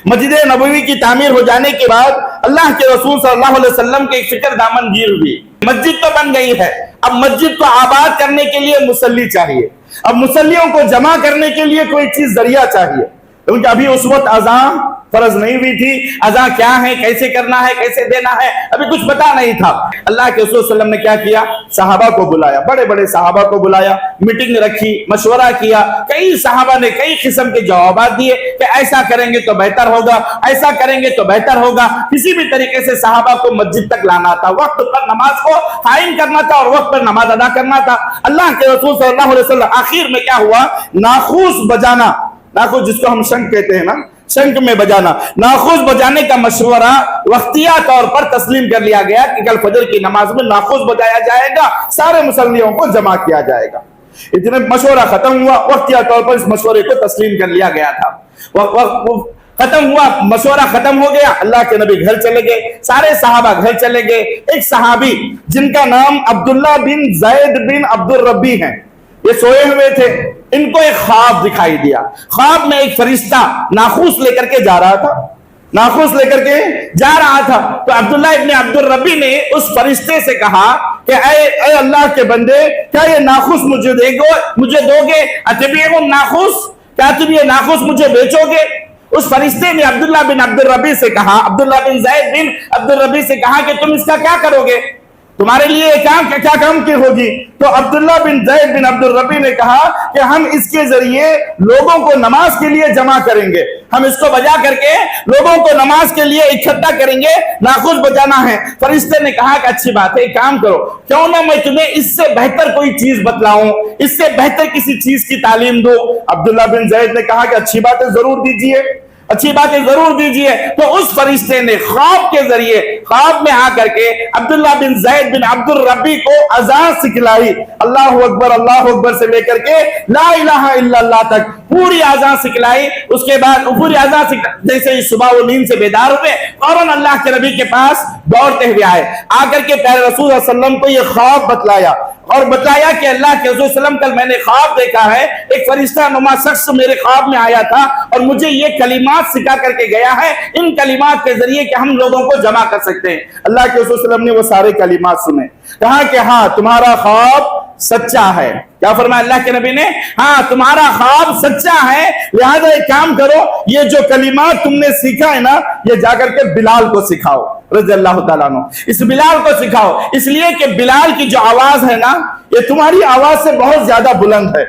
مسجد نبوی کی تعمیر ہو جانے کے بعد اللہ کے رسول صلی اللہ علیہ وسلم کے ایک فکر دامن گیر ہوئی، مسجد تو بن گئی ہے، اب مسجد کو آباد کرنے کے لیے مصلی چاہیے، اب مصلیوں کو جمع کرنے کے لیے کوئی چیز ذریعہ چاہیے، کیونکہ ابھی اس وقت اذان فرض نہیں ہوئی تھی، اذان کیا ہے، کیسے کرنا ہے، کیسے دینا ہے، ابھی کچھ پتا نہیں تھا۔ اللہ کے رسول صلی اللہ علیہ وسلم نے کیا کیا، صحابہ کو بلایا، بڑے بڑے صحابہ کو بلایا، میٹنگ رکھی، مشورہ کیا، کئی صحابہ نے کئی قسم کے جوابات دیے کہ ایسا کریں گے تو بہتر ہوگا، ایسا کریں گے تو بہتر ہوگا، کسی بھی طریقے سے صحابہ کو مسجد تک لانا تھا، وقت پر نماز کو قائم کرنا تھا اور وقت پر نماز ادا کرنا تھا۔ اللہ کے رسول صلی اللہ علیہ وسلم آخر میں کیا ہوا، ناخوس بجانا، ناخوس جس کو ہم شنک کہتے ہیں نا، شنک میں بجانا، ناخوس بجانے کا مشورہ وقتیہ طور پر تسلیم کر لیا گیا کہ کل فجر کی نماز میں ناخوس بجایا جائے گا، سارے مصلیوں کو جمع کیا جائے گا۔ اتنے مشورہ ختم ہوا، وقتیہ طور پر اس مشورے کو تسلیم کر لیا گیا تھا۔ ختم ہوا، مشورہ ختم ہو گیا، اللہ کے نبی گھر چلے گئے، سارے صحابہ گھر چلے گئے۔ ایک صحابی جن کا نام عبداللہ بن زید بن عبد الربی ہیں، یہ سوئے ہوئے تھے، ان کو ایک خواب دکھائی دیا، خواب میں ایک فرشتہ ناخوس لے کر کے جا رہا تھا، ناخوس لے کر کے جا رہا تھا۔ تو عبداللہ ابن عبد الربی نے اس فرشتے سے کہا کہ اے اللہ کے بندے، کیا یہ ناخوس مجھے دو گے؟ اتبیع الناخوس، کیا تم یہ ناخوس مجھے بیچو گے؟ اس فرشتے نے عبداللہ بن عبد الربی سے کہا، عبداللہ بن زید بن عبد الربی سے کہا کہ تم اس کا کیا کرو گے، تمہارے لیے کیا کام کی ہوگی؟ تو عبداللہ بن زید بن عبد الربی نے کہا کہ ہم اس کے ذریعے لوگوں کو نماز کے لیے جمع کریں گے، ہم اس کو بجا کر کے لوگوں کو نماز کے لیے اکٹھا کریں گے، ناخوس بجانا ہے۔ فرشتے نے کہا کہ اچھی بات ہے، ایک کام کرو، کیوں نہ میں تمہیں اس سے بہتر کوئی چیز بتلاؤں، اس سے بہتر کسی چیز کی تعلیم دو۔ عبداللہ بن زید نے کہا کہ اچھی بات ہے، ضرور دیجئے، اچھی بات ہے، ضرور دیجئے۔ تو اس فرشتے نے خواب کے ذریعے، خواب میں آ کر کے عبداللہ بن زید بن عبد الربی کو اذان سکھلائی، اللہ اکبر سے لے کر کے لا الہ الا اللہ تک پوری اذان سکھلائی۔ اس کے بعد پوری اذان جیسے ہی صبح وہ نیند سے بیدار ہوئے، فوراً اللہ کے نبی کے پاس دوڑتے ہوئے آئے، آ کر کے پیارے رسول صلی اللہ علیہ وسلم کو یہ خواب بتلایا اور بتایا کہ اللہ کے رسول صلی اللہ علیہ وسلم کل میں نے خواب دیکھا ہے، ایک فرشتہ نما شخص میرے خواب میں آیا تھا اور مجھے یہ کلمات سکھا کر کے گیا ہے، ان کلمات کے ذریعے کہ ہم لوگوں کو جمع کر سکتے ہیں۔ اللہ کے رسول صلی اللہ علیہ وسلم نے وہ سارے کلمات سنے، کہا کہ ہاں تمہارا خواب سچا ہے۔ کیا فرمایا اللہ کے نبی نے؟ ہاں تمہارا خواب سچا ہے، لہذا ایک کام کرو، یہ جو کلمات تم نے سیکھا ہے نا، یہ جا کر کے بلال کو سکھاؤ رضی اللہ تعالیٰ عنہ، اس بلال کو سکھاؤ، اس لیے کہ بلال کی جو آواز ہے نا، یہ تمہاری آواز سے بہت زیادہ بلند ہے۔